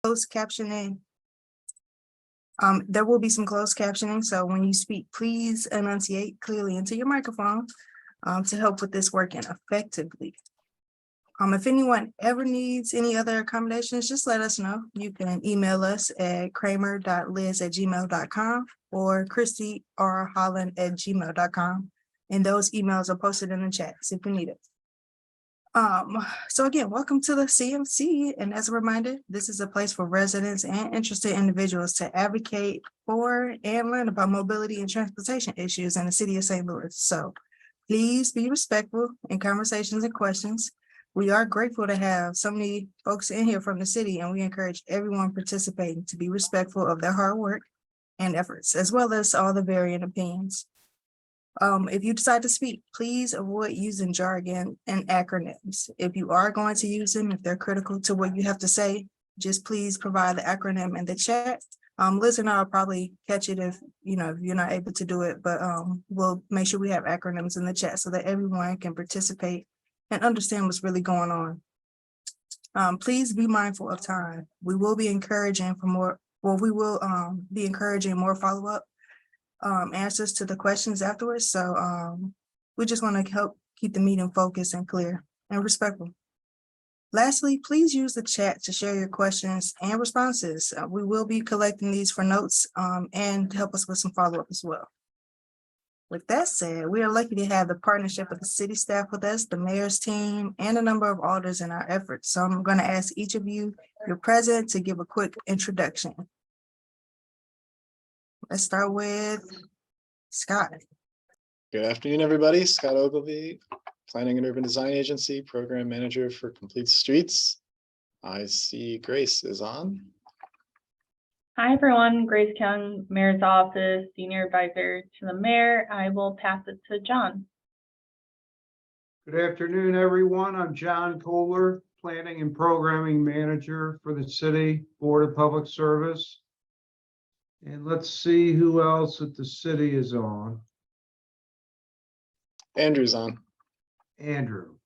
closed captioning. There will be some closed captioning, so when you speak, please enunciate clearly into your microphone to help with this working effectively. If anyone ever needs any other accommodations, just let us know. You can email us at kramer.liz@gmail.com or christyrholland@gmail.com. And those emails are posted in the chats if you need it. So again, welcome to the CMC. And as a reminder, this is a place for residents and interested individuals to advocate for and learn about mobility and transportation issues in the city of St. Louis. So please be respectful in conversations and questions. We are grateful to have so many folks in here from the city, and we encourage everyone participating to be respectful of their hard work and efforts, as well as all the varying opinions. If you decide to speak, please avoid using jargon and acronyms. If you are going to use them, if they're critical to what you have to say, just please provide the acronym in the chat. Liz and I will probably catch it if you're not able to do it, but we'll make sure we have acronyms in the chat so that everyone can participate and understand what's really going on. Please be mindful of time. We will be encouraging more follow-up answers to the questions afterwards. So we just want to help keep the meeting focused and clear and respectful. Lastly, please use the chat to share your questions and responses. We will be collecting these for notes and help us with some follow-up as well. With that said, we are lucky to have the partnership of the city staff with us, the mayor's team, and a number of alders in our efforts. So I'm going to ask each of you, you're present, to give a quick introduction. Let's start with Scott. Good afternoon, everybody. Scott Ogilvy, Planning and Urban Design Agency, Program Manager for Complete Streets. I see Grace is on. Hi, everyone. Grace Young, Mayor's Office, Senior Advisor to the Mayor. I will pass it to John. Good afternoon, everyone. I'm John Kohler, Planning and Programming Manager for the City Board of Public Service. And let's see who else at the city is on. Andrew's on. Andrew.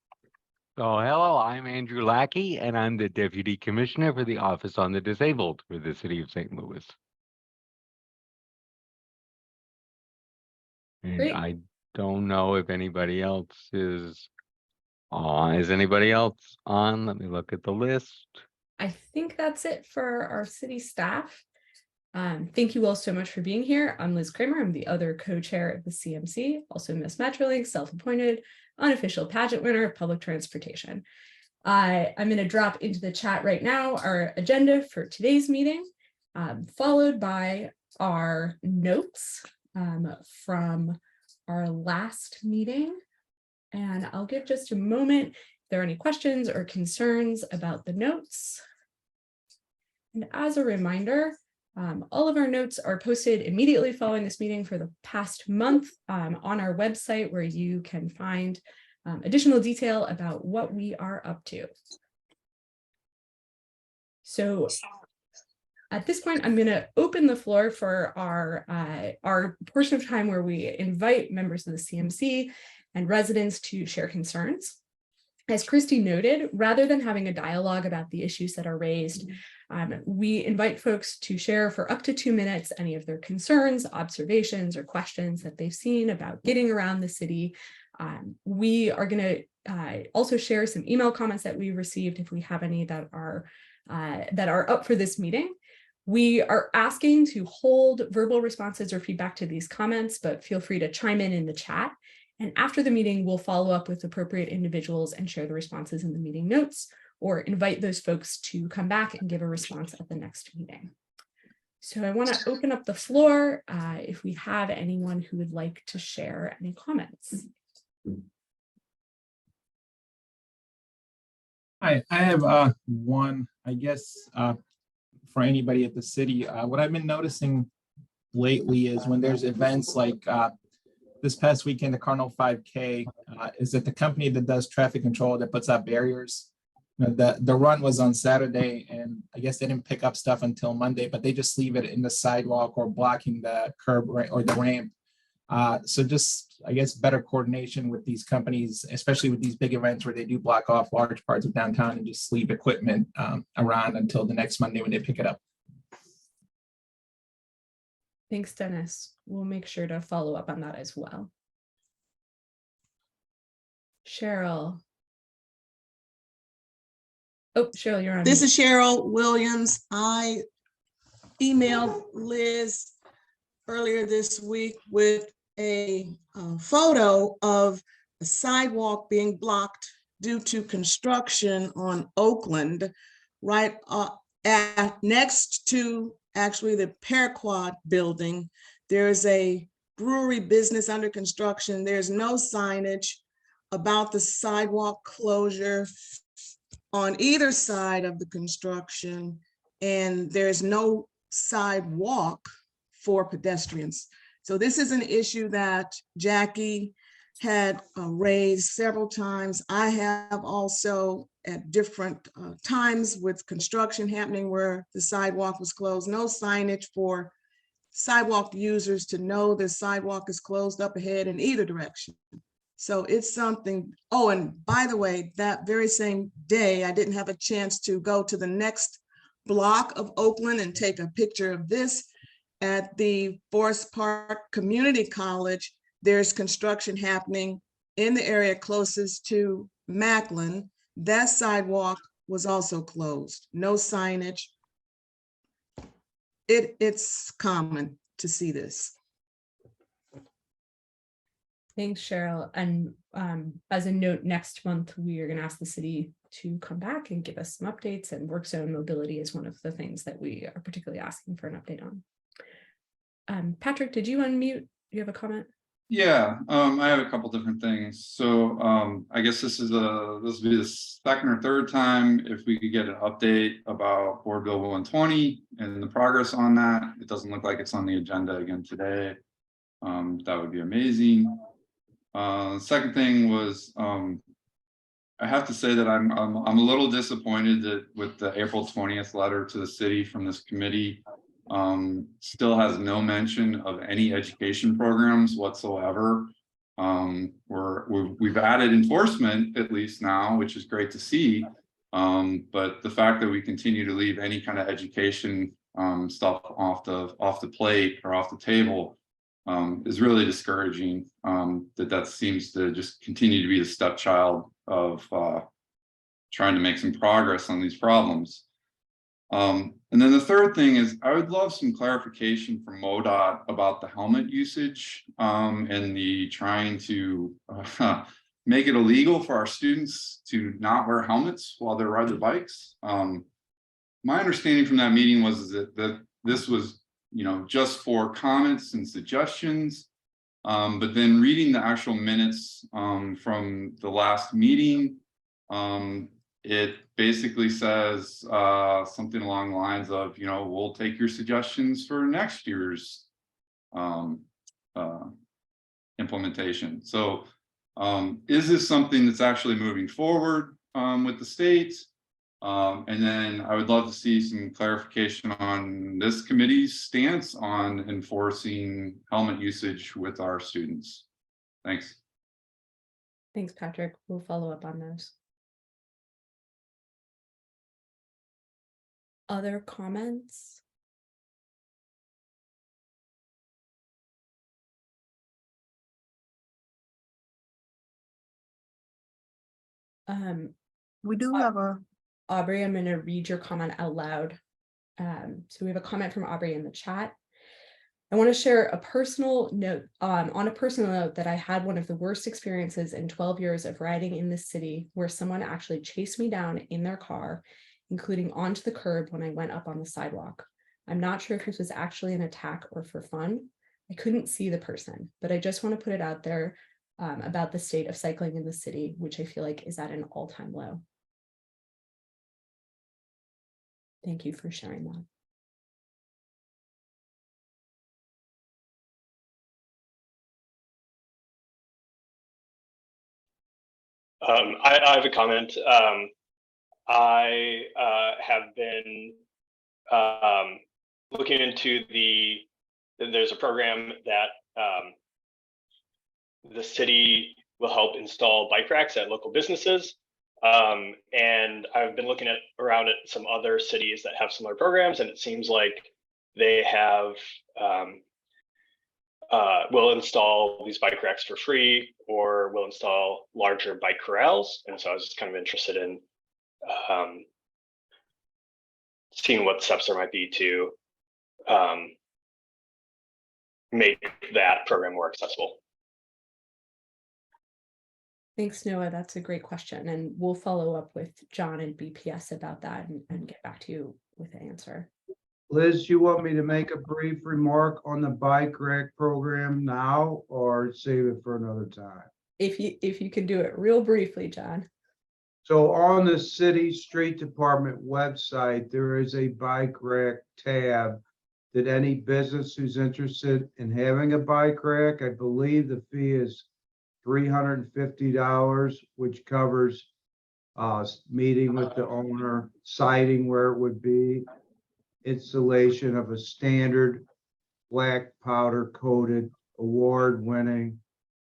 So hello, I'm Andrew Lackey, and I'm the Deputy Commissioner for the Office on the Disabled for the City of St. Louis. And Great. I don't know if anybody else is on. Is anybody else on? Let me look at the list. I think that's it for our city staff. Thank you all so much for being here. I'm Liz Kramer. I'm the other co-chair of the CMC, also Miss MetroLink, self-appointed, unofficial pageant winner of public transportation. I'm going to drop into the chat right now our agenda for today's meeting, followed by our notes from our last meeting. And I'll give just a moment if there are any questions or concerns about the notes. And as a reminder, all of our notes are posted immediately following this meeting for the past month on our website, where you can find additional detail about what we are up to. So at this point, I'm going to open the floor for our portion of time where we invite members of the CMC and residents to share concerns. As Christy noted, rather than having a dialogue about the issues that are raised, we invite folks to share for up to 2 minutes any of their concerns, observations, or questions that they've seen about getting around the city. We are going to also share some email comments that we received if we have any that are up for this meeting. We are asking to hold verbal responses or feedback to these comments, but feel free to chime in the chat. And after the meeting, we'll follow up with appropriate individuals and share the responses in the meeting notes, or invite those folks to come back and give a response at the next meeting. So I want to open up the floor if we have anyone who would like to share any comments. Hi, I have one, I guess, for anybody at the city. What I've been noticing lately is when there's events like this past weekend, the Cardinal 5K, is that the company that does traffic control that puts up barriers. The run was on Saturday, and I guess they didn't pick up stuff until Monday, but they just leave it in the sidewalk or blocking the curb or the ramp. So just, I guess, better coordination with these companies, especially with these big events where they do block off large parts of downtown and just leave equipment around until the next Monday when they pick it up. Thanks, Dennis. We'll make sure to follow up on that as well. Cheryl. Oh, Cheryl, you're on. This mute. is Cheryl Williams. I emailed Liz earlier this week with a photo of a sidewalk being blocked due to construction on Oakland, right next to actually the Paraquat building. There's a brewery business under construction. There's no signage about the sidewalk closure on either side of the construction, and there's no sidewalk for pedestrians. So this is an issue that Jackie had raised several times. I have also at different times with construction happening where the sidewalk was closed, no signage for sidewalk users to know the sidewalk is closed up ahead in either direction. So it's something. Oh, and by the way, that very same day, I didn't have a chance to go to the next block of Oakland and take a picture of this. At the Forest Park Community College, there's construction happening in the area closest to Macklin. That sidewalk was also closed, no signage. It's common to see this. Thanks, Cheryl. And as a note, next month, we are going to ask the city to come back and give us some updates, and work zone mobility is one of the things that we are particularly asking for an update on. Patrick, did you unmute? You have a comment? Yeah, I have a couple different things. So I guess this will be the second or third time if we could get an update about Board Bill 120 and the progress on that. It doesn't look like it's on the agenda again today. That would be amazing. Second thing was I have to say that I'm a little disappointed that with the April 20th letter to the city from this committee, still has no mention of any education programs whatsoever. We've added enforcement at least now, which is great to see. But the fact that we continue to leave any kind of education stuff off the plate or off the table is really discouraging. That seems to just continue to be the stepchild of trying to make some progress on these problems. And then the third thing is I would love some clarification from MoDOT about the helmet usage and the trying to make it illegal for our students to not wear helmets while they ride their bikes. My understanding from that meeting was that this was, just for comments and suggestions. But then reading the actual minutes from the last meeting, it basically says something along the lines of, we'll take your suggestions for next year's implementation. So is this something that's actually moving forward with the state? And then I would love to see some clarification on this committee's stance on enforcing helmet usage with our students. Thanks. Thanks, Patrick. We'll follow up on those. Other comments? We do have a. Aubrey, I'm going to read your comment out loud. So we have a comment from Aubrey in the chat. I want to share a personal note, on a personal note, that I had one of the worst experiences in 12 years of riding in this city, where someone actually chased me down in their car, including onto the curb when I went up on the sidewalk. I'm not sure if this was actually an attack or for fun. I couldn't see the person, but I just want to put it out there about the state of cycling in the city, which I feel like is at an all-time low. Thank you for sharing that. I have a comment. I have been looking into there's a program that the city will help install bike racks at local businesses. And I've been looking around at some other cities that have similar programs, and it seems like they have will install these bike racks for free, or will install larger bike corrals. And so I was just kind of interested in seeing what steps there might be to make that program more accessible. Thanks, Noah. That's a great question. And we'll follow up with John and BPS about that and get back to you with an answer. Liz, you want me to make a brief remark on the bike rack program now or save it for another time? If you can do it real briefly, John. So on the city street department website, there is a bike rack tab that any business who's interested in having a bike rack, I believe the fee is $350, which covers meeting with the owner, citing where it would be, installation of a standard black powder coated award-winning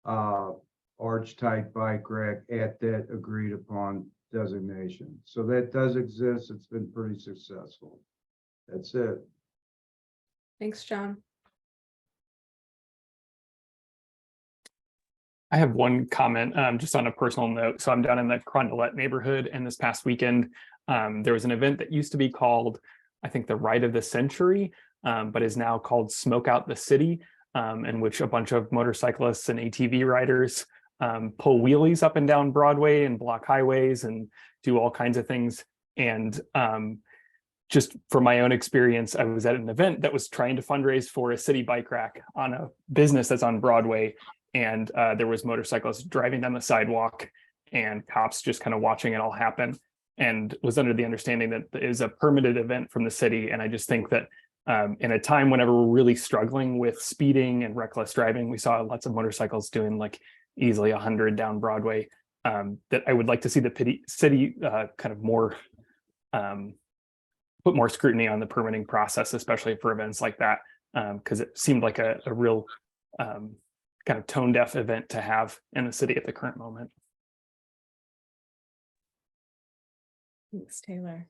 arch type bike rack at that agreed upon designation. So that does exist. It's been pretty successful. That's it. Thanks, John. I have one comment just on a personal note. So I'm down in the Carondelet neighborhood, and this past weekend, there was an event that used to be called, I think, the Ride of the Century, but is now called Smoke Out the City, in which a bunch of motorcyclists and ATV riders pull wheelies up and down Broadway and block highways and do all kinds of things. And just from my own experience, I was at an event that was trying to fundraise for a city bike rack on a business that's on Broadway. And there was motorcyclists driving down the sidewalk and cops just kind of watching it all happen, and was under the understanding that it was a permitted event from the city. And I just think that in a time whenever we're really struggling with speeding and reckless driving, we saw lots of motorcycles doing like easily 100 down Broadway, that I would like to see the city kind of more, put more scrutiny on the permitting process, especially for events like that, because it seemed like a real kind of tone deaf event to have in the city at the current moment. Thanks, Taylor.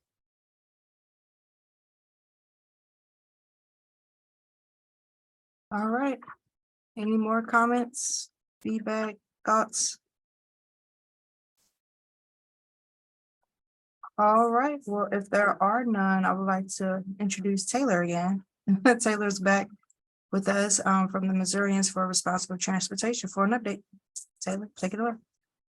All right. Any more comments, feedback, thoughts? All right. Well, if there are none, I would like to introduce Taylor again. Taylor's back with us from the Missourians for Responsible Transportation for an update. Taylor, take it away.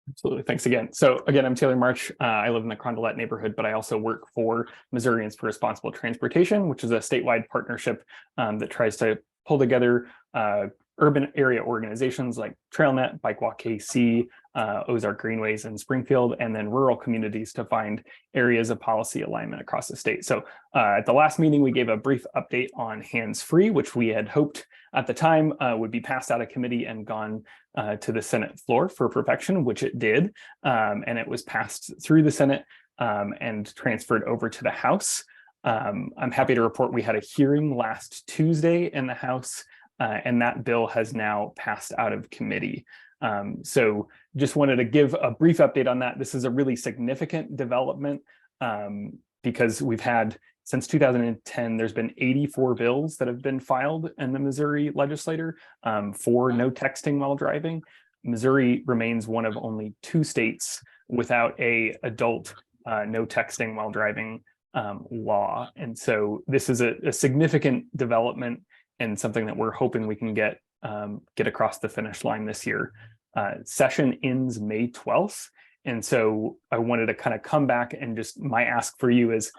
Absolutely. Thanks again. So again, I'm Taylor March. I live in the Carondelet neighborhood, but I also work for Missourians for Responsible Transportation, which is a statewide partnership that tries to pull together urban area organizations like TrailNet, Bike Walk KC, Ozark Greenways in Springfield, and then rural communities to find areas of policy alignment across the state. So at the last meeting, we gave a brief update on hands-free, which we had hoped at the time would be passed out of committee and gone to the Senate floor for perfection, which it did. And it was passed through the Senate and transferred over to the House. I'm happy to report we had a hearing last Tuesday in the House, and that bill has now passed out of committee. So just wanted to give a brief update on that. This is a really significant development because we've had, since 2010, there's been 84 bills that have been filed in the Missouri legislature for no texting while driving. Missouri remains one of only 2 states without a adult no texting while driving law. And so this is a significant development and something that we're hoping we can get across the finish line this year. Session ends May 12th. And so I wanted to kind of come back and just my ask for you is,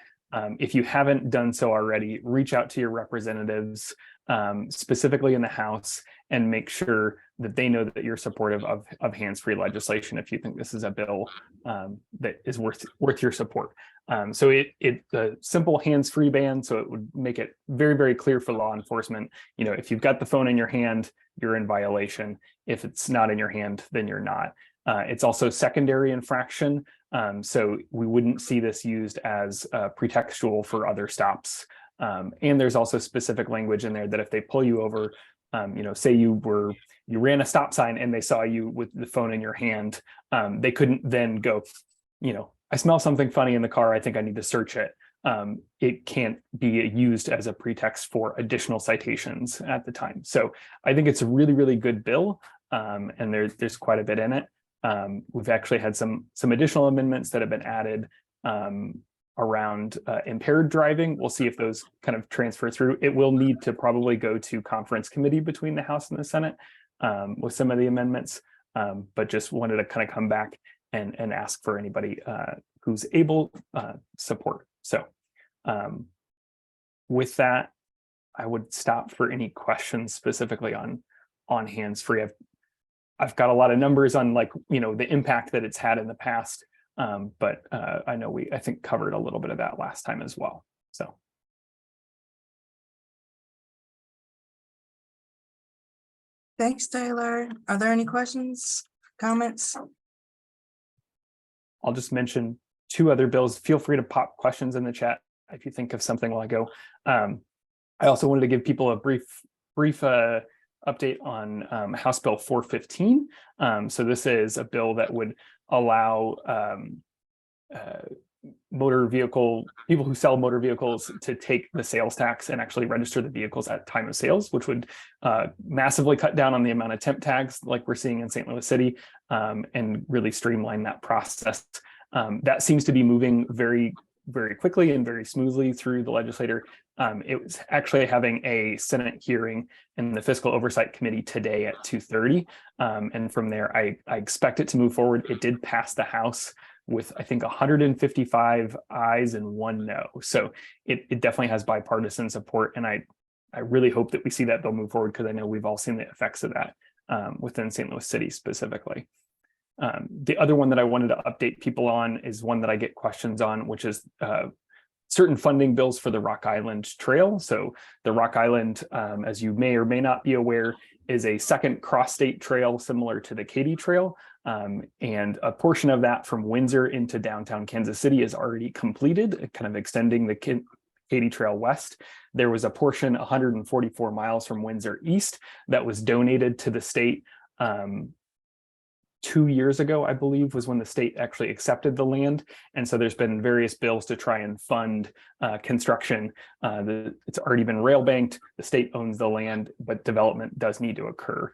if you haven't done so already, reach out to your representatives, specifically in the House, and make sure that they know that you're supportive of hands-free legislation if you think this is a bill that is worth your support. So it's a simple hands-free ban, so it would make it very, very clear for law enforcement. You know, if you've got the phone in your hand, you're in violation. If it's not in your hand, then you're not. It's also secondary infraction, so we wouldn't see this used as pretextual for other stops. And there's also specific language in there that if they pull you over say you ran a stop sign and they saw you with the phone in your hand, they couldn't then go, I smell something funny in the car, I think I need to search it. It can't be used as a pretext for additional citations at the time. So I think it's a really, really good bill, and there's quite a bit in it. We've actually had some additional amendments that have been added around impaired driving. We'll see if those kind of transfer through. It will need to probably go to conference committee between the House and the Senate with some of the amendments, but just wanted to kind of come back and ask for anybody who's able support. So with that, I would stop for any questions specifically on hands-free. I've got a lot of numbers on the impact that it's had in the past, but I know I think covered a little bit of that last time as well. So. Thanks, Taylor. Are there any questions, comments? I'll just mention 2 other bills. Feel free to pop questions in the chat if you think of something while I go. I also wanted to give people a brief update on House Bill 415. So this is a bill that would allow people who sell motor vehicles to take the sales tax and actually register the vehicles at time of sales, which would massively cut down on the amount of temp tags like we're seeing in St. Louis City, and really streamline that process. That seems to be moving very, very quickly and very smoothly through the legislature. It was actually having a Senate hearing in the Fiscal Oversight Committee today at 2:30. And from there, I expect it to move forward. It did pass the House with, I think, 155 ayes and 1 no. So it definitely has bipartisan support. And I really hope that we see that bill move forward, because I know we've all seen the effects of that within St. Louis City specifically. The other one that I wanted to update people on is one that I get questions on, which is certain funding bills for the Rock Island Trail. So the Rock Island, as you may or may not be aware, is a second cross-state trail similar to the Katy Trail. And a portion of that from Windsor into downtown Kansas City is already completed, kind of extending the Katy Trail west. There was a portion 144 miles from Windsor east that was donated to the state 2 years ago, I believe, was when the state actually accepted the land. And so there's been various bills to try and fund construction. It's already been rail banked. The state owns the land, but development does need to occur.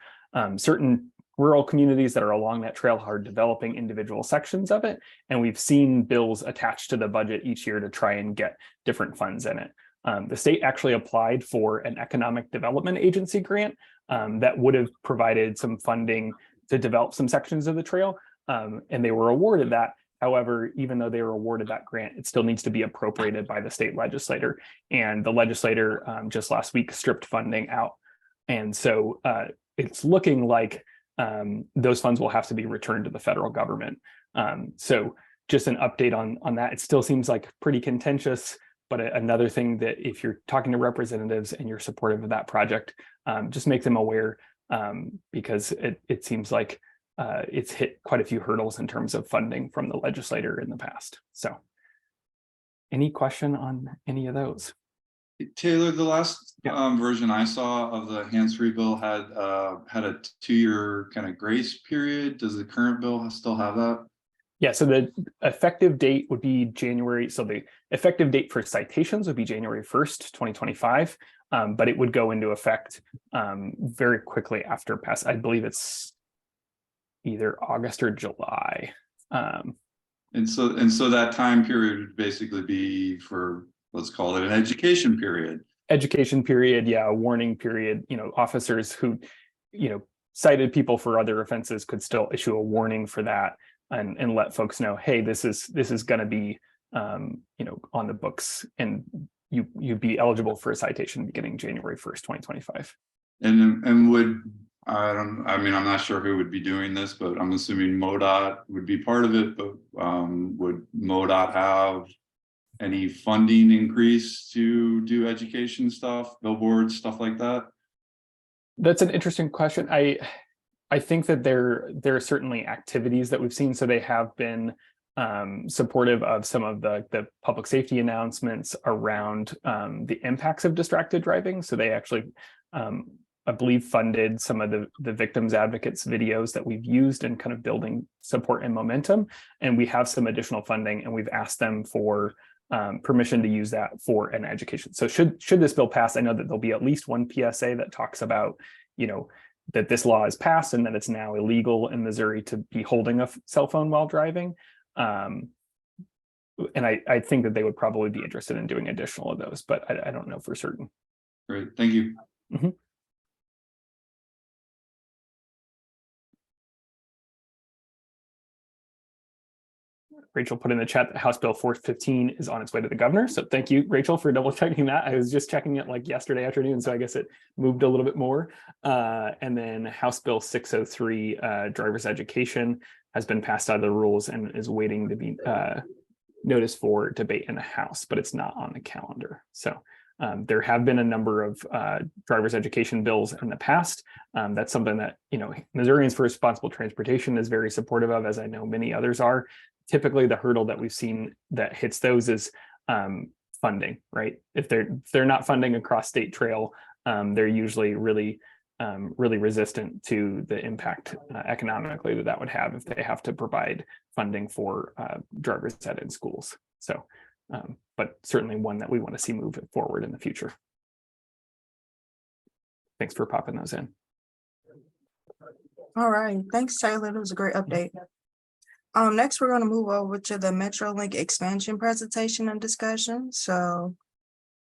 Certain rural communities that are along that trail are developing individual sections of it. And we've seen bills attached to the budget each year to try and get different funds in it. The state actually applied for an economic development agency grant that would have provided some funding to develop some sections of the trail, and they were awarded that. However, even though they were awarded that grant, it still needs to be appropriated by the state legislator. And the legislator just last week stripped funding out. And so it's looking like those funds will have to be returned to the federal government. So just an update on that. It still seems like pretty contentious, but another thing that if you're talking to representatives and you're supportive of that project, just make them aware, because it seems like it's hit quite a few hurdles in terms of funding from the legislator in the past. So any question on any of those? Taylor, the last version I saw of the hands-free bill had a 2-year kind of grace period. Does the current bill still have that? Yeah, so the effective date would be January. So the effective date for citations would be January 1st, 2025, but it would go into effect very quickly after pass. I believe it's either August or July. And so that time period would basically be for, let's call it an education period. Education period, yeah, a warning period. Officers who, cited people for other offenses could still issue a warning for that. And let folks know, hey, this is going to be, on the books, and you'd be eligible for a citation beginning January 1st, 2025. And would, I'm not sure who would be doing this, but I'm assuming MoDOT would be part of it. But would MoDOT have any funding increase to do education stuff, billboards, stuff like that? That's an interesting question. I think that there are certainly activities that we've seen. So they have been supportive of some of the public safety announcements around the impacts of distracted driving. So they actually I believe, funded some of the victims advocates videos that we've used in kind of building support and momentum. And we have some additional funding, and we've asked them for permission to use that for an education. So should this bill pass, I know that there'll be at least one PSA that talks about, that this law is passed and that it's now illegal in Missouri to be holding a cell phone while driving. And I think that they would probably be interested in doing additional of those, but I don't know for certain. Great, thank you. Mhm. Rachel put in the chat that House Bill 415 is on its way to the governor. So thank you, Rachel, for double checking that. I was just checking it like yesterday afternoon, so I guess it moved a little bit more. And then House Bill 603, driver's education, has been passed out of the rules and is waiting to be noticed for debate in the House, but it's not on the calendar. So there have been a number of driver's education bills in the past. That's something that, Missourians for Responsible Transportation is very supportive of, as I know many others are. Typically, the hurdle that we've seen that hits those is funding, right? If they're not funding a cross-state trail, they're usually really resistant to the impact economically that would have if they have to provide funding for driver's ed in schools. So, but certainly one that we want to see move forward in the future. Thanks for popping those in. All right, thanks, Taylor. That was a great update. Next, we're going to move over to the MetroLink expansion presentation and discussion. So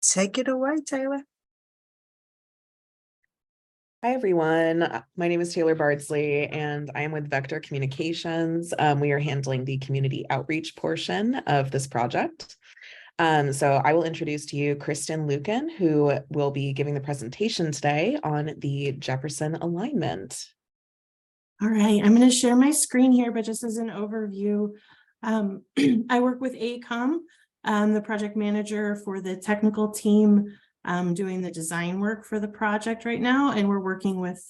take it away, Taylor. Hi, everyone. My name is Taylor Bardsley, and I am with Vector Communications. We are handling the community outreach portion of this project. So I will introduce to you Kristen Lucan, who will be giving the presentation today on the Jefferson alignment. All right, I'm going to share my screen here, but just as an overview, I work with AECOM, the project manager for the technical team, doing the design work for the project right now, and we're working with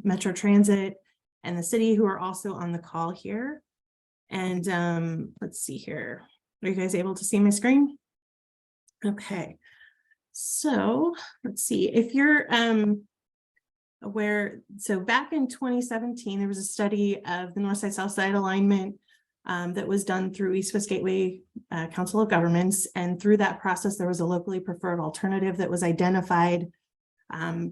Metro Transit and the city, who are also on the call here. And let's see here. Are you guys able to see my screen? Okay, so let's see if you're aware. So back in 2017, there was a study of the Northside Southside alignment that was done through East West Gateway Council of Governments. And through that process, there was a locally preferred alternative that was identified.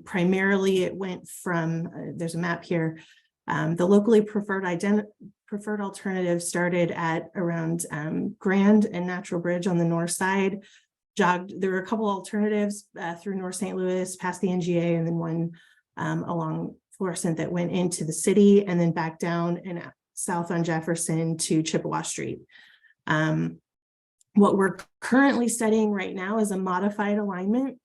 Primarily, it went from, there's a map here. The locally preferred alternative started at around Grand and Natural Bridge on the north side. There were a couple alternatives through North St. Louis, past the NGA, and then one along Florissant that went into the city, and then back down and south on Jefferson to Chippewa Street. What we're currently studying right now is a modified alignment.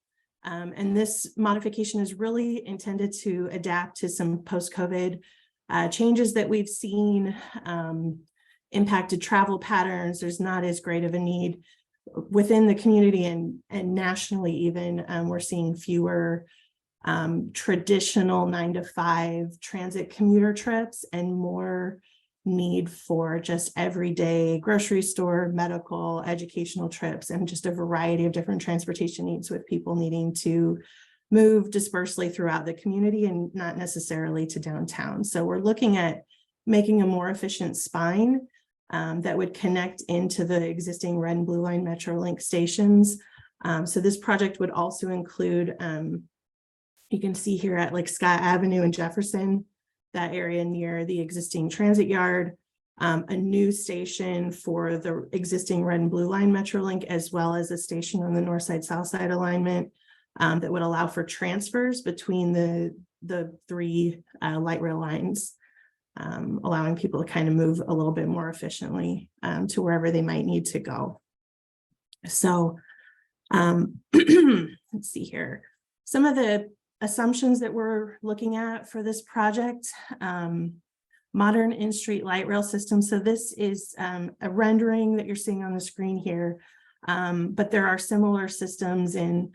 And this modification is really intended to adapt to some post-COVID changes that we've seen, impacted travel patterns. There's not as great of a need within the community and nationally even. We're seeing fewer traditional 9-to-5 transit commuter trips and more need for just everyday grocery store, medical, educational trips, and just a variety of different transportation needs, with people needing to move dispersely throughout the community and not necessarily to downtown. So we're looking at making a more efficient spine that would connect into the existing red and blue line MetroLink stations. So this project would also include, you can see here at like Scott Avenue and Jefferson, that area near the existing transit yard, a new station for the existing red and blue line MetroLink, as well as a station on the Northside Southside alignment that would allow for transfers between the three light rail lines, allowing people to kind of move a little bit more efficiently to wherever they might need to go. So let's see here. Some of the assumptions that we're looking at for this project: modern in-street light rail system. So this is a rendering that you're seeing on the screen here, but there are similar systems in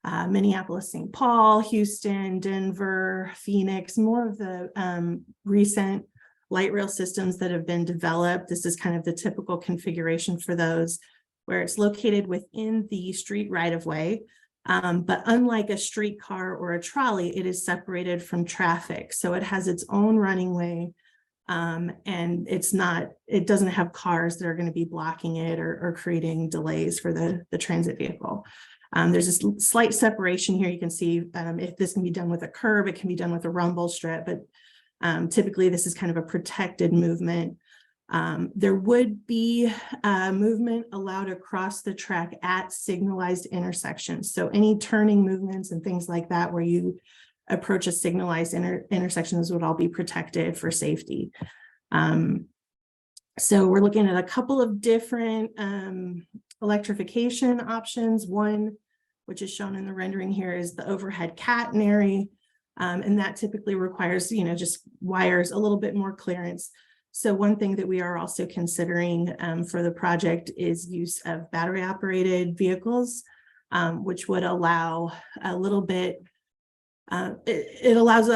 Minneapolis, St. Paul, Houston, Denver, Phoenix, more of the recent light rail systems that have been developed. This is kind of the typical configuration for those, where it's located within the street right of way. But unlike a streetcar or a trolley, it is separated from traffic. So it has its own running way. And it doesn't have cars that are going to be blocking it or creating delays for the transit vehicle. There's a slight separation here. You can see if this can be done with a curb, it can be done with a rumble strip, but typically this is kind of a protected movement. There would be movement allowed across the track at signalized intersections. So any turning movements and things like that where you approach a signalized intersections would all be protected for safety. So we're looking at a couple of different electrification options. One, which is shown in the rendering here, is the overhead catenary. And that typically requires, just wires, a little bit more clearance. So one thing that we are also considering for the project is use of battery operated vehicles, which would allow a little bit, it allows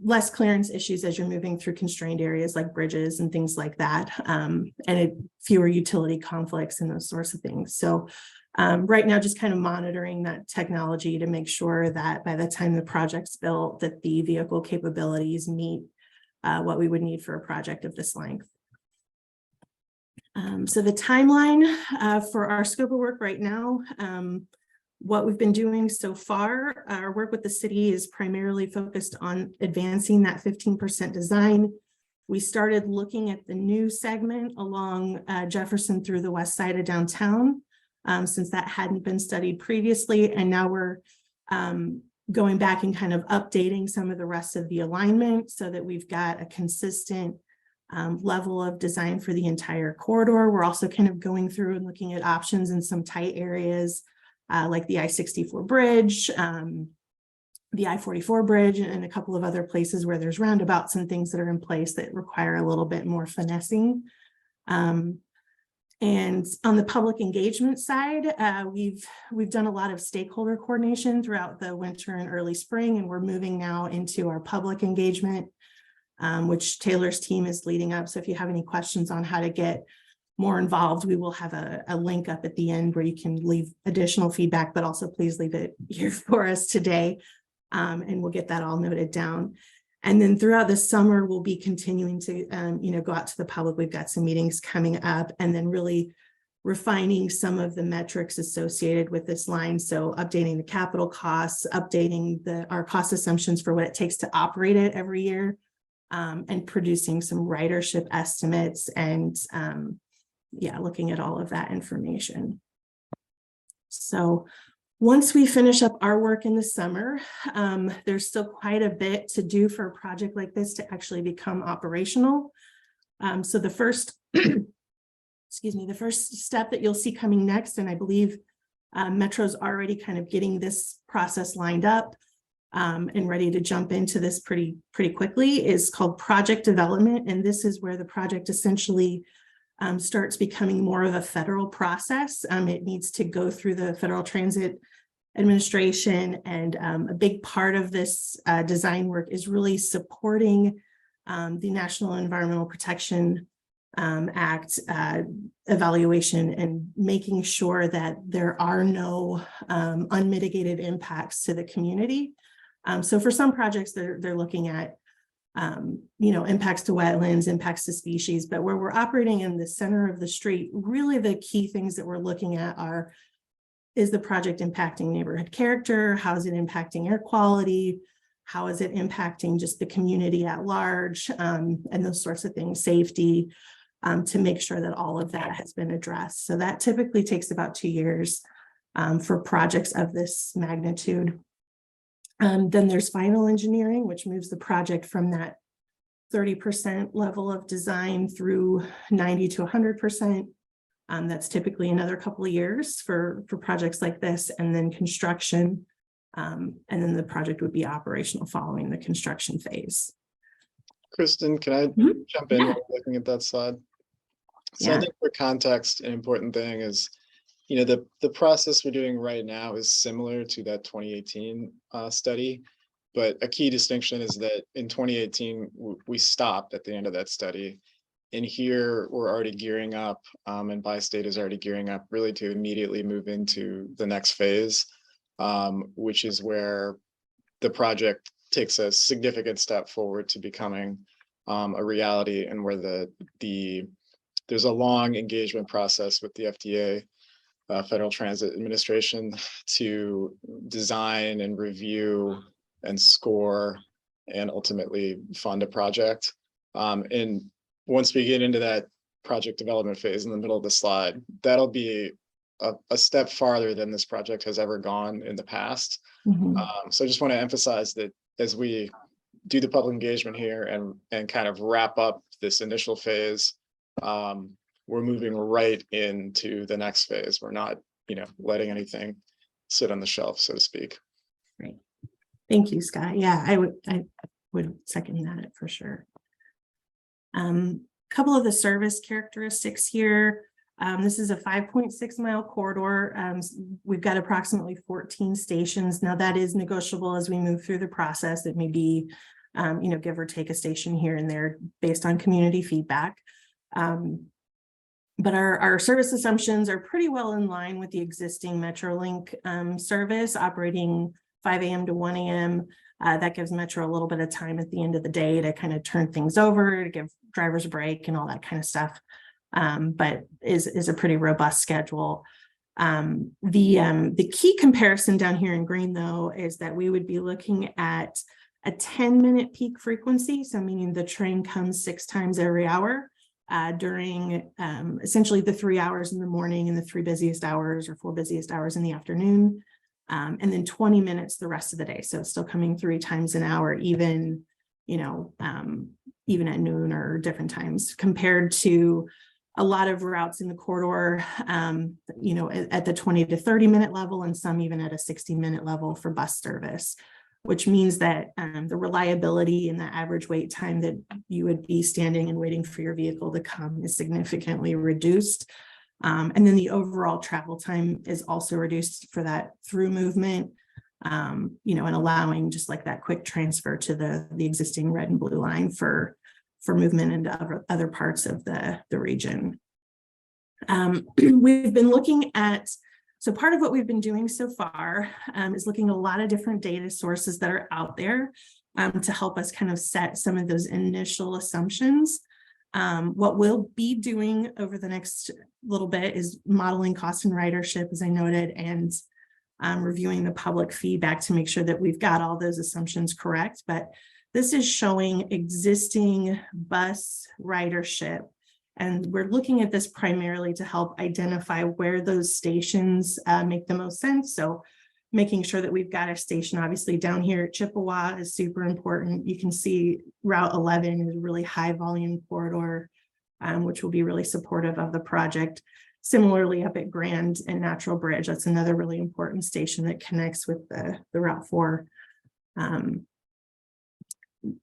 less clearance issues as you're moving through constrained areas like bridges and things like that, and fewer utility conflicts and those sorts of things. So right now, just kind of monitoring that technology to make sure that by the time the project's built, that the vehicle capabilities meet what we would need for a project of this length. So the timeline for our scope of work right now, what we've been doing so far, our work with the city is primarily focused on advancing that 15% design. We started looking at the new segment along Jefferson through the west side of downtown, since that hadn't been studied previously. And now we're going back and kind of updating some of the rest of the alignment so that we've got a consistent level of design for the entire corridor. We're also kind of going through and looking at options in some tight areas like the I-64 bridge, the I-44 bridge, and a couple of other places where there's roundabouts and things that are in place that require a little bit more finessing. And on the public engagement side, we've done a lot of stakeholder coordination throughout the winter and early spring, and we're moving now into our public engagement, which Taylor's team is leading up. So if you have any questions on how to get more involved, we will have a link up at the end where you can leave additional feedback, but also please leave it here for us today, and we'll get that all noted down. And then throughout the summer, we'll be continuing to, go out to the public. We've got some meetings coming up, and then really refining some of the metrics associated with this line. So updating the capital costs, updating our cost assumptions for what it takes to operate it every year, and producing some ridership estimates and, looking at all of that information. So once we finish up our work in the summer, there's still quite a bit to do for a project like this to actually become operational. So the first, the first step that you'll see coming next, and I believe Metro's already kind of getting this process lined up and ready to jump into this pretty quickly, is called project development. And this is where the project essentially starts becoming more of a federal process. It needs to go through the Federal Transit Administration, and a big part of this design work is really supporting the National Environmental Protection Act evaluation and making sure that there are no unmitigated impacts to the community. So for some projects, they're looking at impacts to wetlands, impacts to species, but where we're operating in the center of the street, really the key things that we're looking at is the project impacting neighborhood character? How is it impacting air quality? How is it impacting just the community at large, and those sorts of things, safety, to make sure that all of that has been addressed. So that typically takes about 2 years for projects of this magnitude. Then there's final engineering, which moves the project from that 30% level of design through 90 to 100%. That's typically another couple of years for projects like this, and then construction. And then the project would be operational following the construction phase. Kristen, can I jump in while we're looking at that slide? So I think for context, an important thing is, the process we're doing right now is similar to that 2018 study, but a key distinction is that in 2018, we stopped at the end of that study. And here we're already gearing up, and Bi-State is already gearing up really to immediately move into the next phase. which is where the project takes a significant step forward to becoming a reality, and where there's a long engagement process with the FDA, Federal Transit Administration, to design and review and score and ultimately fund a project. And once we get into that project development phase in the middle of the slide, that'll be a step farther than this project has ever gone in the past. So I just want to emphasize that as we do the public engagement here and kind of wrap up this initial phase, we're moving right into the next phase. We're not, letting anything sit on the shelf, so to speak. Great. Thank you, Scott. Yeah, I would second that for sure. Couple of the service characteristics here. This is a 5.6 mile corridor. We've got approximately 14 stations. Now that is negotiable as we move through the process. It may be, give or take a station here and there based on community feedback. But our service assumptions are pretty well in line with the existing MetroLink service operating 5 a.m. to 1 a.m. That gives Metro a little bit of time at the end of the day to kind of turn things over, to give drivers a break and all that kind of stuff. But is a pretty robust schedule. The key comparison down here in green, though, is that we would be looking at a 10-minute peak frequency. So meaning the train comes 6 times every hour during essentially the 3 hours in the morning and the 3 busiest hours or 4 busiest hours in the afternoon. And then 20 minutes the rest of the day. So it's still coming 3 times an hour, even at noon or different times, compared to a lot of routes in the corridor, at the 20 to 30 minute level, and some even at a 60-minute level for bus service, which means that the reliability and the average wait time that you would be standing and waiting for your vehicle to come is significantly reduced. And then the overall travel time is also reduced for that through movement, and allowing just like that quick transfer to the existing red and blue line for movement into other parts of the region. We've been looking at, so part of what we've been doing so far is looking at a lot of different data sources that are out there to help us kind of set some of those initial assumptions. What we'll be doing over the next little bit is modeling cost and ridership, as I noted, and reviewing the public feedback to make sure that we've got all those assumptions correct. But this is showing existing bus ridership, and we're looking at this primarily to help identify where those stations make the most sense. So making sure that we've got a station, obviously down here at Chippewa is super important. You can see Route 11 is a really high volume corridor, which will be really supportive of the project. Similarly, up at Grand and Natural Bridge, that's another really important station that connects with the Route 4.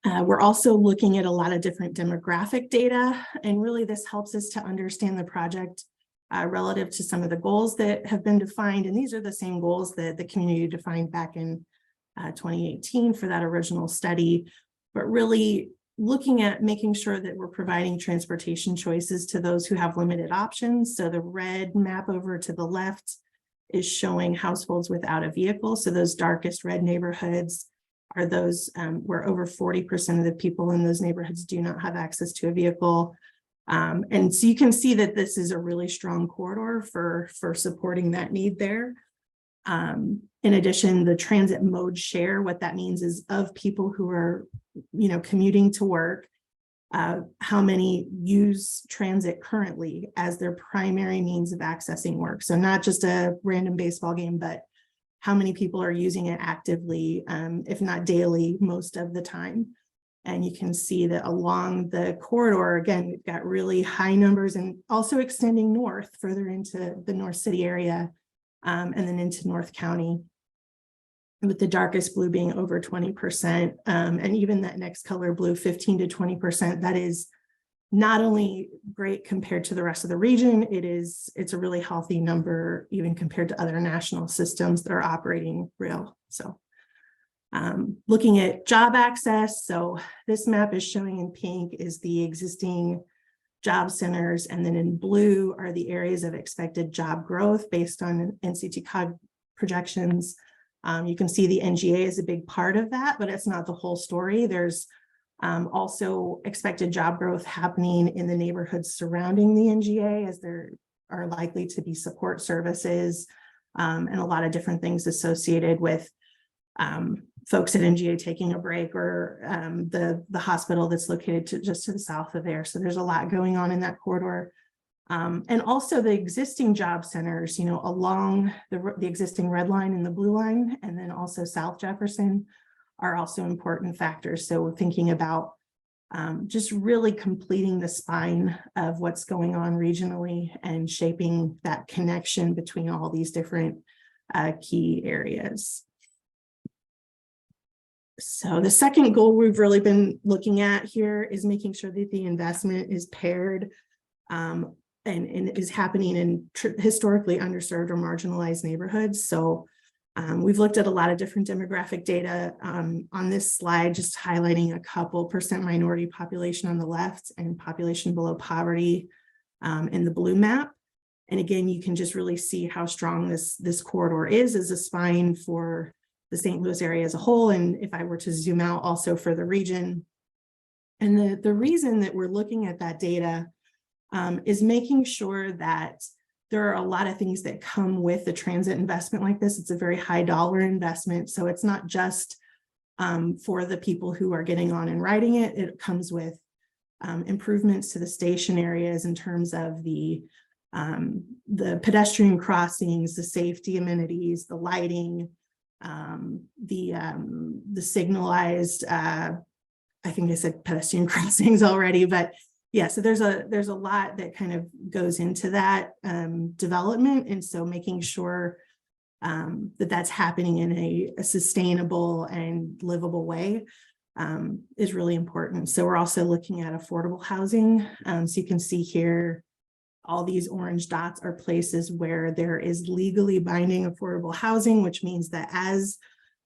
We're also looking at a lot of different demographic data, and really this helps us to understand the project relative to some of the goals that have been defined. And these are the same goals that the community defined back in 2018 for that original study, but really looking at making sure that we're providing transportation choices to those who have limited options. So the red map over to the left is showing households without a vehicle. So those darkest red neighborhoods are those where over 40% of the people in those neighborhoods do not have access to a vehicle. And so you can see that this is a really strong corridor for supporting that need there. In addition, the transit mode share, what that means is of people who are, commuting to work, how many use transit currently as their primary means of accessing work. So not just a random baseball game, but how many people are using it actively, if not daily, most of the time. And you can see that along the corridor, again, we've got really high numbers and also extending north further into the North City area and then into North County, with the darkest blue being over 20%. And even that next color blue, 15 to 20%, that is not only great compared to the rest of the region, it's a really healthy number, even compared to other national systems that are operating real. So looking at job access. So this map is showing in pink is the existing job centers, and then in blue are the areas of expected job growth based on NCT cog projections. You can see the NGA is a big part of that, but it's not the whole story. There's also expected job growth happening in the neighborhoods surrounding the NGA, as there are likely to be support services and a lot of different things associated with folks at NGA taking a break, or the hospital that's located just to the south of there. So there's a lot going on in that corridor. And also the existing job centers, you know, along the existing red line and the blue line, and then also South Jefferson are also important factors. So we're thinking about just really completing the spine of what's going on regionally and shaping that connection between all these different key areas. So the second goal we've really been looking at here is making sure that the investment is paired and is happening in historically underserved or marginalized neighborhoods. So we've looked at a lot of different demographic data on this slide, just highlighting a couple: percent minority population on the left and population below poverty in the blue map. And again, you can just really see how strong this corridor is as a spine for the St. Louis area as a whole. And if I were to zoom out also for the region. And the reason that we're looking at that data is making sure that there are a lot of things that come with a transit investment like this. It's a very high dollar investment. So it's not just for the people who are getting on and riding it. It comes with improvements to the station areas in terms of the pedestrian crossings, the safety amenities, the lighting, the signalized, I think I said pedestrian crossings already, but yeah, so there's a lot that kind of goes into that development. And so making sure that that's happening in a sustainable and livable way is really important. So we're also looking at affordable housing. So you can see here, all these orange dots are places where there is legally binding affordable housing, which means that as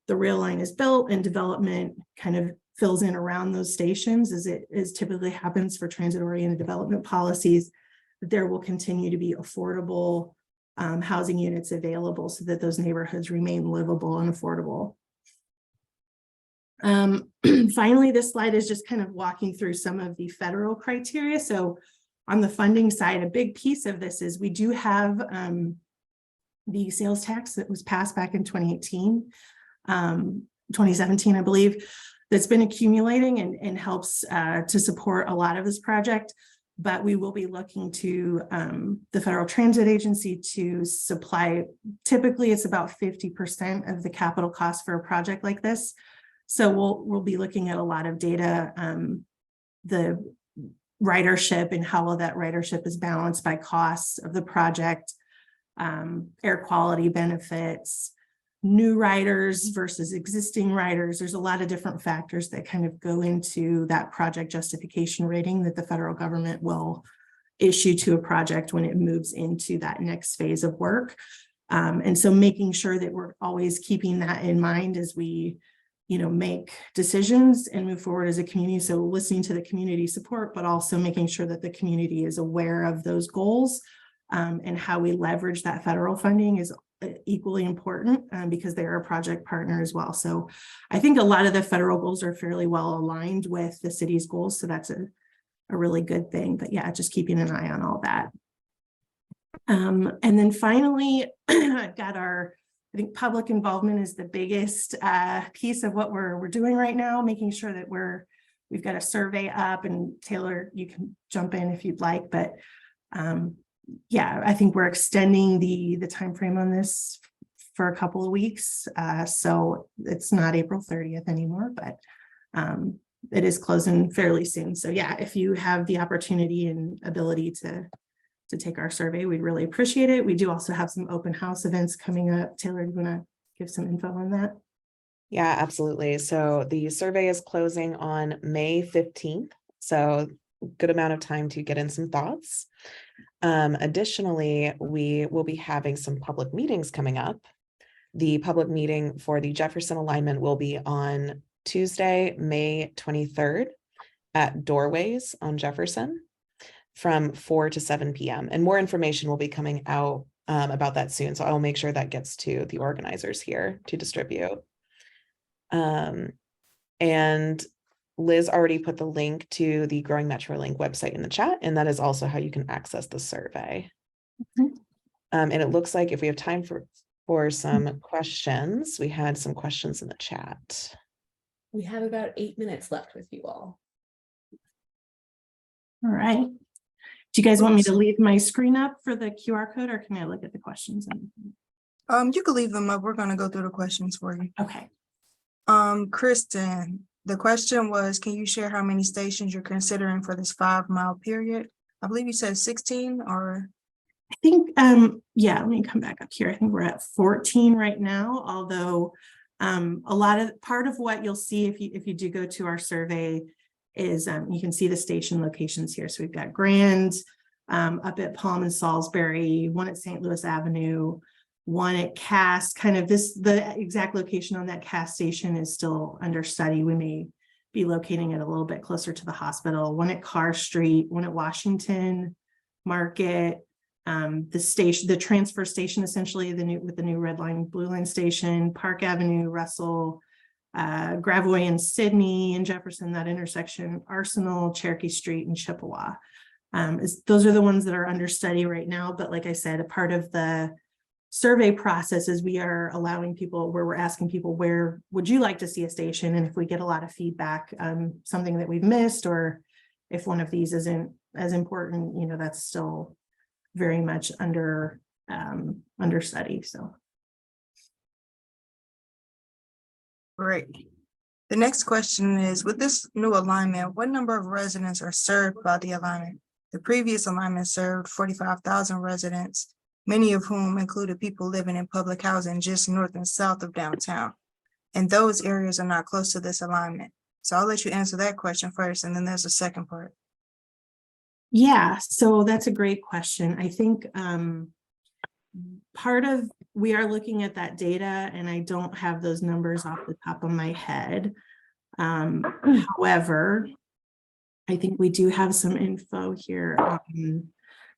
the rail line is built and development kind of fills in around those stations, as it typically happens for transit-oriented development policies, that there will continue to be affordable housing units available so that those neighborhoods remain livable and affordable. Finally, this slide is just kind of walking through some of the federal criteria. So on the funding side, a big piece of this is we do have the sales tax that was passed back in 2018, 2017, I believe, that's been accumulating and helps to support a lot of this project. But we will be looking to the Federal Transit Agency to supply, typically it's about 50% of the capital cost for a project like this. So we'll be looking at a lot of data, the ridership and how well that ridership is balanced by costs of the project, air quality benefits, new riders versus existing riders. There's a lot of different factors that kind of go into that project justification rating that the federal government will issue to a project when it moves into that next phase of work. And so making sure that we're always keeping that in mind as we, you know, make decisions and move forward as a community. So listening to the community support, but also making sure that the community is aware of those goals and how we leverage that federal funding is equally important because they're a project partner as well. So I think a lot of the federal goals are fairly well aligned with the city's goals. So that's a really good thing. But yeah, just keeping an eye on all that. And then finally, I've got I think public involvement is the biggest piece of what we're doing right now, making sure that we've got a survey up, and Taylor, you can jump in if you'd like, but yeah, I think we're extending the timeframe on this for a couple of weeks. So it's not April 30th anymore, but it is closing fairly soon. So yeah, if you have the opportunity and ability to take our survey, we'd really appreciate it. We do also have some open house events coming up. Taylor, do you want to give some info on that? Yeah, absolutely. So the survey is closing on May 15th. So good amount of time to get in some thoughts. Additionally, we will be having some public meetings coming up. The public meeting for the Jefferson alignment will be on Tuesday, May 23rd at Doorways on Jefferson from 4 to 7 p.m. And more information will be coming out about that soon. So I'll make sure that gets to the organizers here to distribute. And Liz already put the link to the Growing MetroLink website in the chat, and that is also how you can access the survey. And it looks like if we have time for some questions, we had some questions in the chat. We have about 8 minutes left with you all. All right. Do you guys want me to leave my screen up for the QR code, or can I look at the questions? You can leave them up. We're gonna go through the questions for you. Okay. Kristen, the question was, can you share how many stations you're considering for this 5-mile period? I believe you said 16 or. I think, yeah, let me come back up here. I think we're at 14 right now, although part of what you'll see if you do go to our survey is you can see the station locations here. So we've got Grand up at Palm and Salisbury, one at St. Louis Avenue, one at Cass. Kind of the exact location on that Cass station is still under study. We may be locating it a little bit closer to the hospital. One at Carr Street, one at Washington Market, the transfer station, essentially with the new red line, blue line station, Park Avenue, Russell, Gravois and Sydney and Jefferson, that intersection, Arsenal, Cherokee Street, and Chippewa. Those are the ones that are under study right now. But like I said, a part of the survey process is we are allowing people, where we're asking people, where would you like to see a station? And if we get a lot of feedback, something that we've missed, or if one of these isn't as important, you know, that's still very much under study. So. Great. The next question is, with this new alignment, what number of residents are served by the alignment? The previous alignment served 45,000 residents, many of whom included people living in public housing just north and south of downtown. And those areas are not close to this alignment. So I'll let you answer that question first, and then there's a second part. Yeah, so that's a great question. I think we are looking at that data, and I don't have those numbers off the top of my head. However, I think we do have some info here.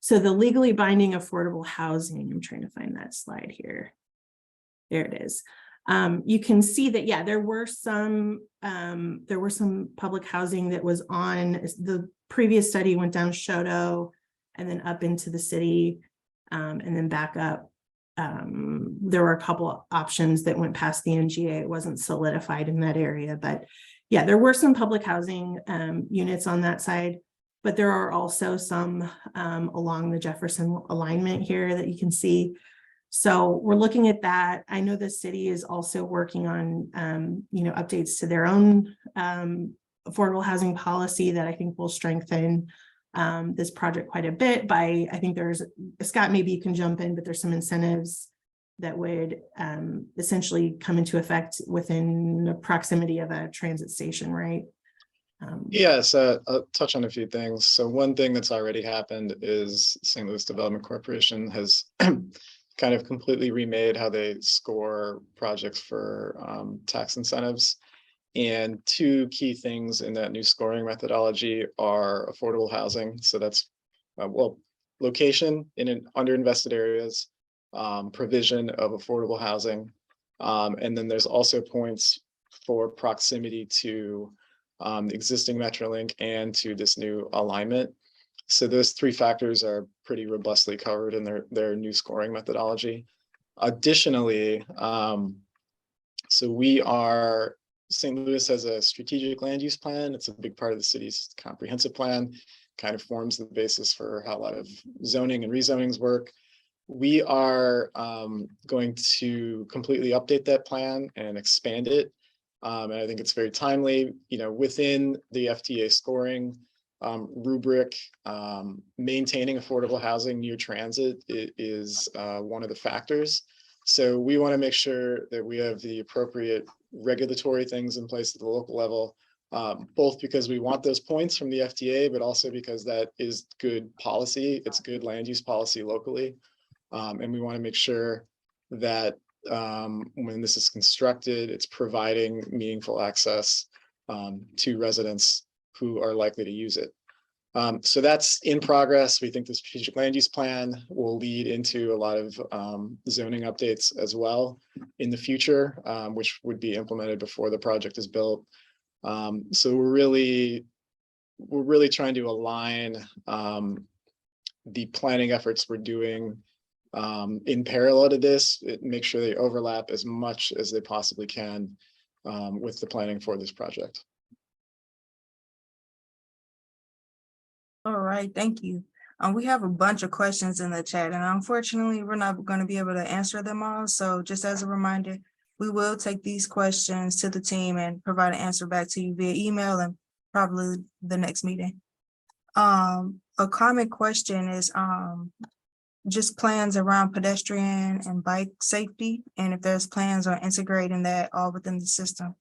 So the legally binding affordable housing, I'm trying to find that slide here. There it is. You can see that, yeah, there were some public housing that was on the previous study, went down Shoto and then up into the city, and then back up. There were a couple of options that went past the NGA. It wasn't solidified in that area, but yeah, there were some public housing units on that side, but there are also some along the Jefferson alignment here that you can see. So we're looking at that. I know the city is also working on, updates to their own affordable housing policy that I think will strengthen this project quite a bit by, I think there's, Scott, maybe you can jump in, but there's some incentives that would essentially come into effect within the proximity of a transit station, right? Yes, I'll touch on a few things. So one thing that's already happened is St. Louis Development Corporation has kind of completely remade how they score projects for tax incentives. And two key things in that new scoring methodology are affordable housing. So that's, location in underinvested areas, provision of affordable housing. And then there's also points for proximity to the existing MetroLink and to this new alignment. So those three factors are pretty robustly covered in their new scoring methodology. Additionally, St. Louis has a strategic land use plan. It's a big part of the city's comprehensive plan, kind of forms the basis for how a lot of zoning and rezonings work. We are going to completely update that plan and expand it. And I think it's very timely, within the FTA scoring rubric, maintaining affordable housing near transit is one of the factors. So we want to make sure that we have the appropriate regulatory things in place at the local level, both because we want those points from the FTA, but also because that is good policy. It's good land use policy locally. And we want to make sure that when this is constructed, it's providing meaningful access to residents who are likely to use it. So that's in progress. We think the strategic land use plan will lead into a lot of zoning updates as well in the future, which would be implemented before the project is built. So we're really trying to align the planning efforts we're doing in parallel to this, make sure they overlap as much as they possibly can with the planning for this project. All right, thank you. We have a bunch of questions in the chat, and unfortunately, we're not going to be able to answer them all. So just as a reminder, we will take these questions to the team and provide an answer back to you via email and probably the next meeting. A common question is just plans around pedestrian and bike safety, and if there's plans on integrating that all within the system.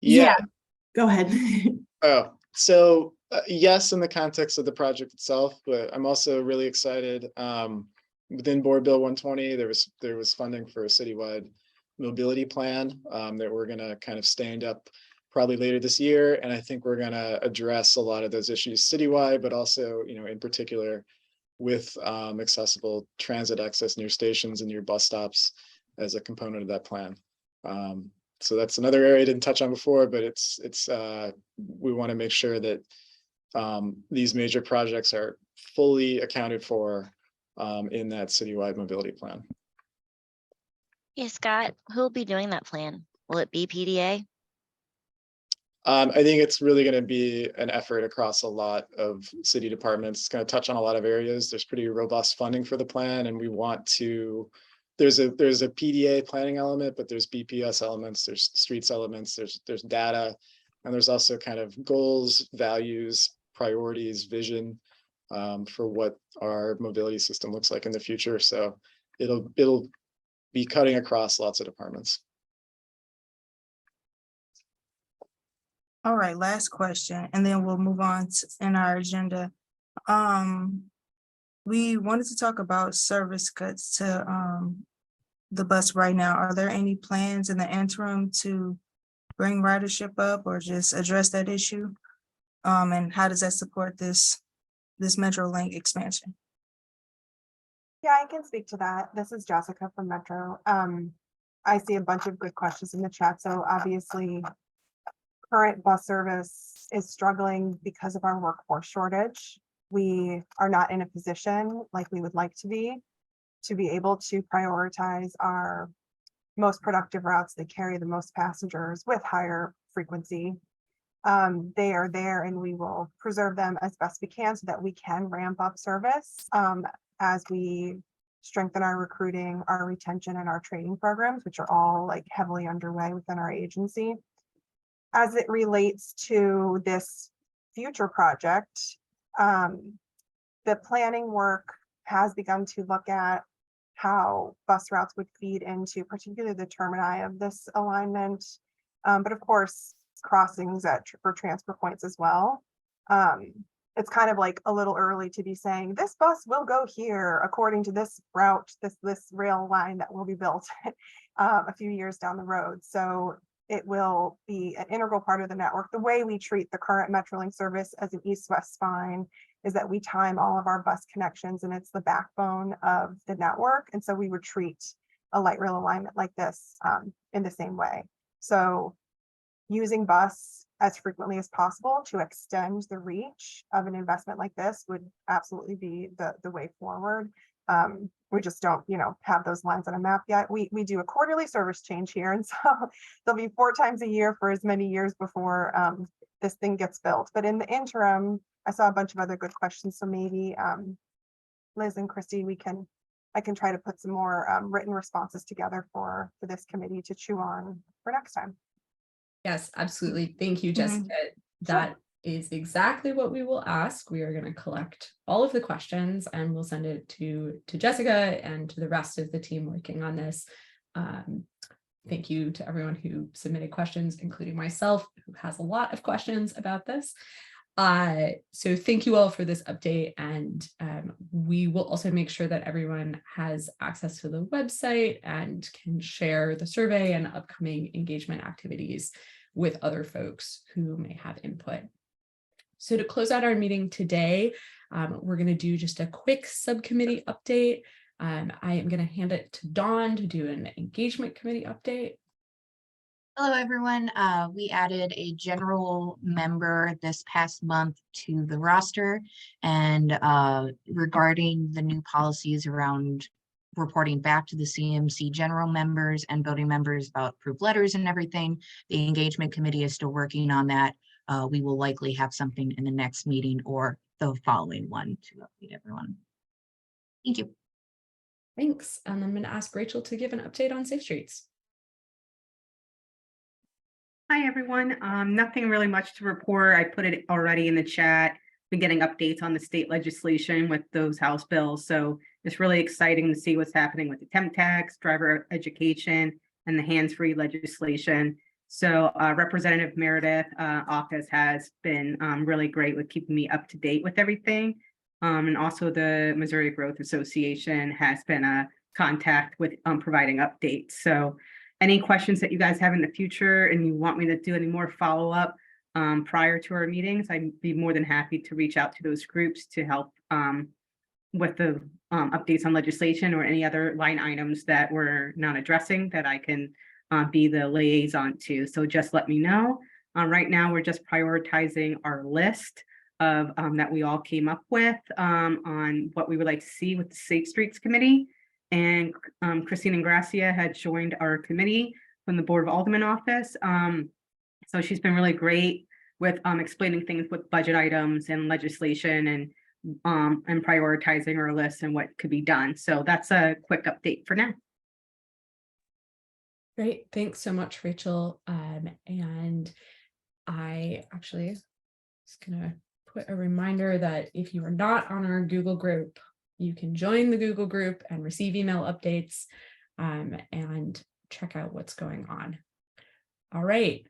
Yeah. Go ahead. Oh, so yes, in the context of the project itself, but I'm also really excited. Within Board Bill 120, there was funding for a citywide mobility plan that we're going to kind of stand up probably later this year, and I think we're going to address a lot of those issues citywide, but also, you know, in particular with accessible transit access near stations and near bus stops as a component of that plan. So that's another area I didn't touch on before, but we want to make sure that these major projects are fully accounted for in that citywide mobility plan. Hey, Scott, who'll be doing that plan? Will it be PDA? I think it's really going to be an effort across a lot of city departments. It's going to touch on a lot of areas. There's pretty robust funding for the plan, and we want to, there's a PDA planning element, but there's BPS elements, there's streets elements, there's data, and there's also kind of goals, values, priorities, vision for what our mobility system looks like in the future. So it'll be cutting across lots of departments. All right, last question, and then we'll move on in our agenda. We wanted to talk about service cuts to the bus right now. Are there any plans in the interim to bring ridership up or just address that issue? And how does that support this MetroLink expansion? Yeah, I can speak to that. This is Jessica from Metro. I see a bunch of good questions in the chat. So obviously, current bus service is struggling because of our workforce shortage. We are not in a position like we would like to be able to prioritize our most productive routes that carry the most passengers with higher frequency. They are there and we will preserve them as best we can so that we can ramp up service as we strengthen our recruiting, our retention, and our training programs, which are all like heavily underway within our agency. As it relates to this future project, the planning work has begun to look at how bus routes would feed into particularly the termini of this alignment, but of course, crossings for transfer points as well. It's kind of like a little early to be saying this bus will go here according to this route, this rail line that will be built a few years down the road. So it will be an integral part of the network. The way we treat the current MetroLink service as an east-west spine is that we time all of our bus connections and it's the backbone of the network. And so we would treat a light rail alignment like this in the same way. So using bus as frequently as possible to extend the reach of an investment like this would absolutely be the way forward. We just don't, have those lines on a map yet. We do a quarterly service change here. And so there'll be 4 times a year for as many years before this thing gets built. But in the interim, I saw a bunch of other good questions. So maybe Liz and Christy, I can try to put some more written responses together for this committee to chew on for next time. Yes, absolutely. Thank you, Jessica. That is exactly what we will ask. We are going to collect all of the questions and we'll send it to Jessica and to the rest of the team working on this. Thank you to everyone who submitted questions, including myself, who has a lot of questions about this. So thank you all for this update, and we will also make sure that everyone has access to the website and can share the survey and upcoming engagement activities with other folks who may have input. So to close out our meeting today, we're going to do just a quick subcommittee update. I am going to hand it to Dawn to do an engagement committee update. Hello, everyone. We added a general member this past month to the roster, and regarding the new policies around reporting back to the CMC general members and voting members about approved letters and everything, the engagement committee is still working on that. We will likely have something in the next meeting or the following one to update everyone. Thank you. Thanks. And I'm going to ask Rachel to give an update on Safe Streets. Hi, everyone. Nothing really much to report. I put it already in the chat. Been getting updates on the state legislation with those House bills. So it's really exciting to see what's happening with the temp tax, driver education, and the hands-free legislation. So Representative Meredith office has been really great with keeping me up to date with everything. And also the Missouri Growth Association has been a contact with providing updates. So any questions that you guys have in the future and you want me to do any more follow-up prior to our meetings, I'd be more than happy to reach out to those groups to help with the updates on legislation or any other line items that we're not addressing that I can be the liaison to. So just let me know. Right now, we're just prioritizing our list of that we all came up with on what we would like to see with the Safe Streets Committee. And Christine Ingracia had joined our committee from the Board of Alderman office. So she's been really great with explaining things with budget items and legislation and prioritizing our list and what could be done. So that's a quick update for now. Great. Thanks so much, Rachel. And I actually just gonna put a reminder that if you are not on our Google group, you can join the Google group and receive email updates and check out what's going on. All right.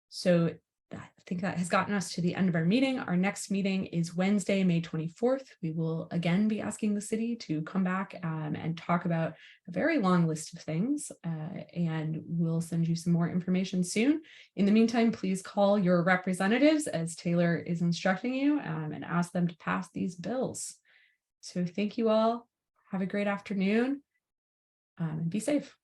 So I think that has gotten us to the end of our meeting. Our next meeting is Wednesday, May 24th. We will again be asking the city to come back and talk about a very long list of things, and we'll send you some more information soon. In the meantime, please call your representatives as Taylor is instructing you and ask them to pass these bills. So thank you all. Have a great afternoon and be safe.